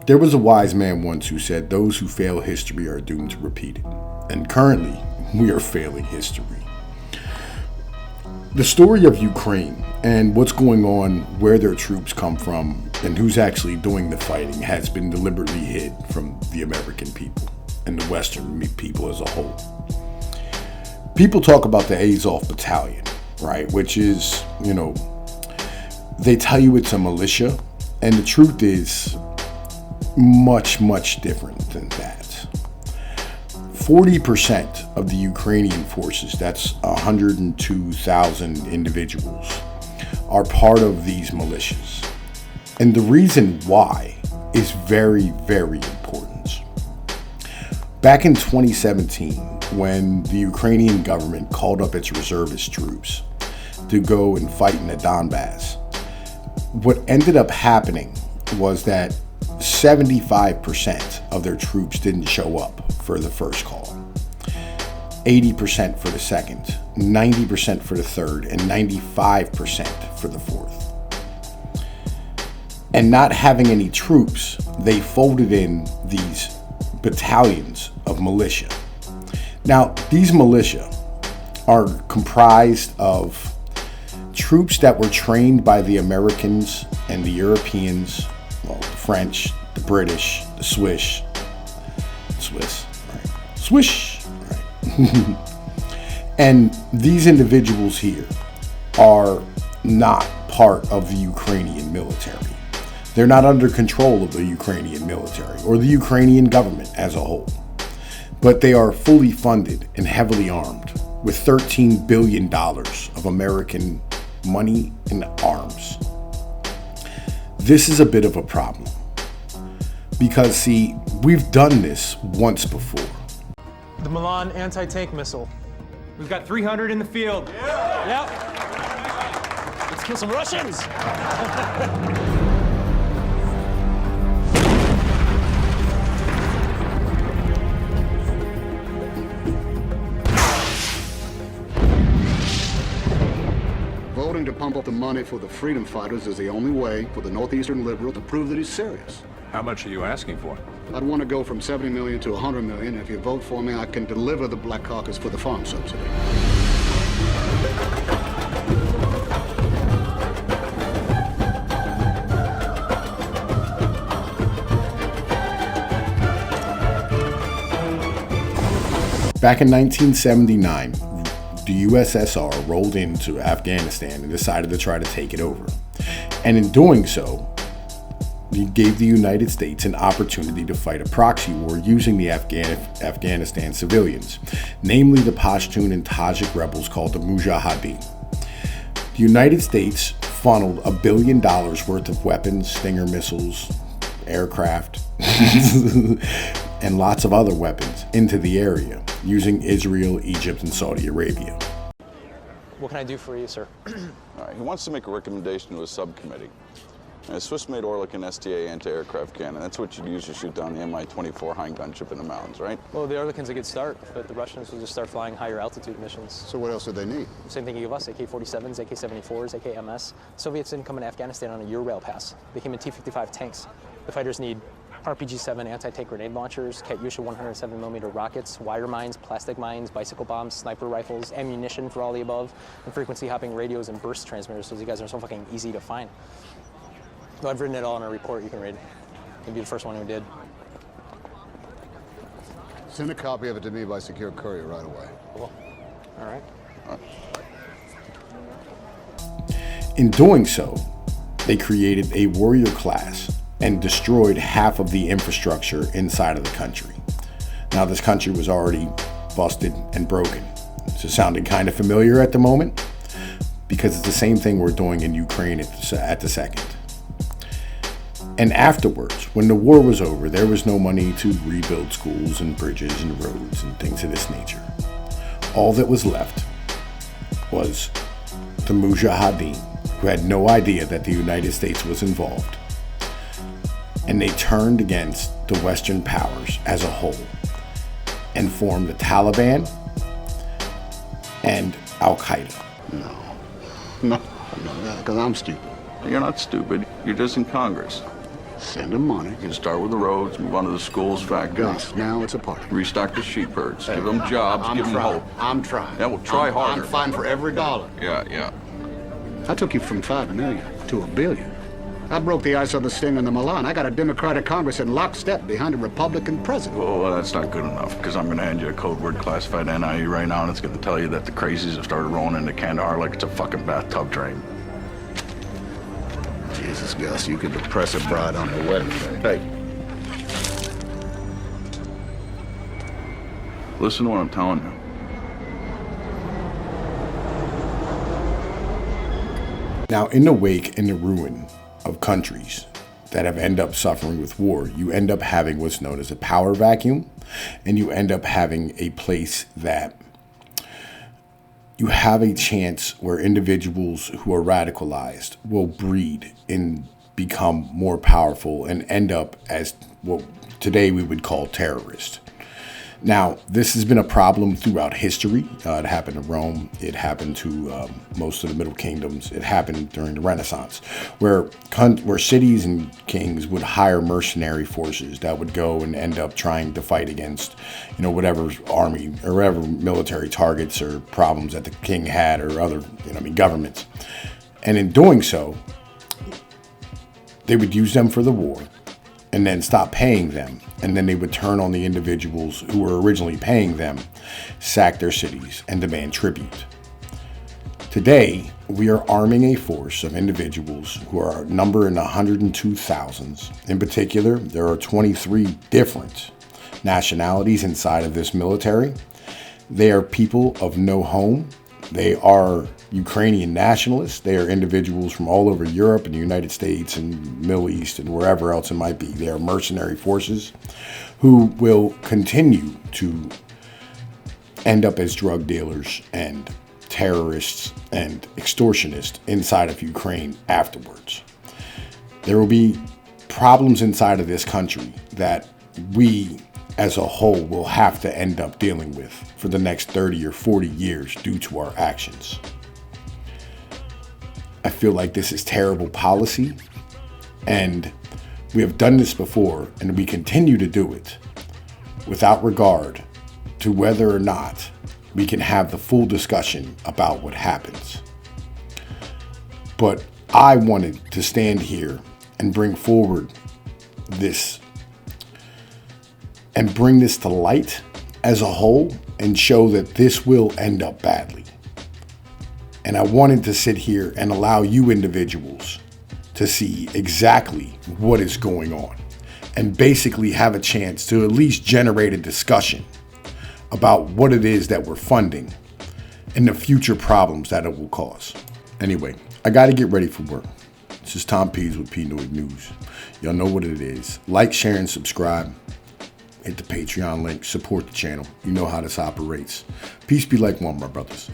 There was a wise man once who said, "Those who fail history are doomed to repeat it." And currently, we are failing history. The story of Ukraine and what's going on, where their troops come from, and who's actually doing the fighting has been deliberately hid from the American people and the Western people as a whole. People talk about the Azov Battalion, right? Which is, they tell you it's a militia, and the truth is much, much different than that. 40% of the Ukrainian forces, that's 102,000 individuals, are part of these militias. And the reason why is very, very important. Back in 2017, when the Ukrainian government called up its reservist troops to go and fight in the Donbass, what ended up happening was that 75% of their troops didn't show up for the first call, 80% for the second, 90% for the third, and 95% for the fourth. And not having any troops, they folded in these battalions of militia. Now, these militia are comprised of troops that were trained by the Americans and the Europeans, the French, the British, the Swiss, right? And these individuals here are not part of the Ukrainian military. They're not under control of the Ukrainian military or the Ukrainian government as a whole. But they are fully funded and heavily armed with $13 billion of American money and arms. This is a bit of a problem because, see, we've done this once before. The Milan anti-tank missile. We've got 300 in the field. Yeah. Yep. Let's kill some Russians. Voting to pump up the money for the freedom fighters is the only way for the Northeastern liberal to prove that he's serious. How much are you asking for? I'd want to go from 70 million to 100 million. If you vote for me, I can deliver the Black Caucus for the farm subsidy. Back in 1979, the USSR rolled into Afghanistan and decided to try to take it over. And in doing so, it gave the United States an opportunity to fight a proxy war using the Afghanistan civilians, namely the Pashtun and Tajik rebels called the Mujahideen. The United States funneled $1 billion worth of weapons, Stinger missiles, aircraft, and lots of other weapons into the area, using Israel, Egypt, and Saudi Arabia. What can I do for you, sir? All right, he wants to make a recommendation to a subcommittee. A Swiss-made Orlik and STA anti-aircraft cannon. That's what you'd use to shoot down the Mi-24 Hein gunship in the mountains, right? Well, the Orlikin's a good start, but the Russians will just start flying higher altitude missions. So what else do they need? Same thing you give us, AK-47s, AK-74s, AK-MS. Soviets didn't come in Afghanistan on a Eurail pass. They came in T-55 tanks. The fighters need RPG-7 anti-tank grenade launchers, Katyusha 107mm rockets, wire mines, plastic mines, bicycle bombs, sniper rifles, ammunition for all the above, and frequency hopping radios and burst transmitters, so these guys are so fucking easy to find. Well, I've written it all in a report you can read. You'll be the first one who did. Send a copy of it to me by secure courier right away. Cool. All right. In doing so, they created a warrior class and destroyed half of the infrastructure inside of the country. Now, this country was already busted and broken. Is it sounding kind of familiar at the moment? Because it's the same thing we're doing in Ukraine at the second. And afterwards, when the war was over, there was no money to rebuild schools and bridges and roads and things of this nature. All that was left was the Mujahideen, who had no idea that the United States was involved. And they turned against the Western powers as a whole and formed the Taliban and Al-Qaeda. No, because I'm stupid. You're not stupid. You're just in Congress. Send them money. You start with the roads, move on to the schools, factories. Gus, now it's a party. Restock the sheep herds. Give them jobs, give them hope. I'm trying. Yeah, well, try harder. I'm fighting for every dollar. Yeah. I took you from 5 million to $1 billion. I broke the ice on the sting in the Milan. I got a Democratic Congress in lockstep behind a Republican president. Well, that's not good enough, because I'm going to hand you a code word classified NIE right now, and it's going to tell you that the crazies have started rolling into Kandahar like it's a fucking bathtub train. Jesus, Gus, you could depress a bride on her wedding day. Hey. Listen to what I'm telling you. Now, in the wake and the ruin of countries that have ended up suffering with war, you end up having what's known as a power vacuum, and you end up having a place that you have a chance where individuals who are radicalized will breed and become more powerful and end up as what today we would call terrorists. Now, this has been a problem throughout history. It happened to Rome. It happened to most of the Middle Kingdoms. It happened during the Renaissance, where cities and kings would hire mercenary forces that would go and end up trying to fight against, whatever army or whatever military targets or problems that the king had or other, governments. And in doing so, they would use them for the war and then stop paying them. And then they would turn on the individuals who were originally paying them, sack their cities, and demand tribute. Today, we are arming a force of individuals who are numbered in the 102,000s. In particular, there are 23 different nationalities inside of this military. They are people of no home. They are Ukrainian nationalists. They are individuals from all over Europe and the United States and Middle East and wherever else it might be. They are mercenary forces who will continue to end up as drug dealers and terrorists and extortionists inside of Ukraine afterwards. There will be problems inside of this country that we as a whole will have to end up dealing with for the next 30 or 40 years due to our actions. I feel like this is terrible policy, and we have done this before, and we continue to do it without regard to whether or not we can have the full discussion about what happens. But I wanted to stand here and bring forward this and bring this to light as a whole and show that this will end up badly. And I wanted to sit here and allow you individuals to see exactly what is going on and basically have a chance to at least generate a discussion about what it is that we're funding and the future problems that it will cause. Anyway, I got to get ready for work. This is Tom Pease with Pnoid News. Y'all know what it is. Like, share, and subscribe. Hit the Patreon link. Support the channel. You know how this operates. Peace be like one, my brothers.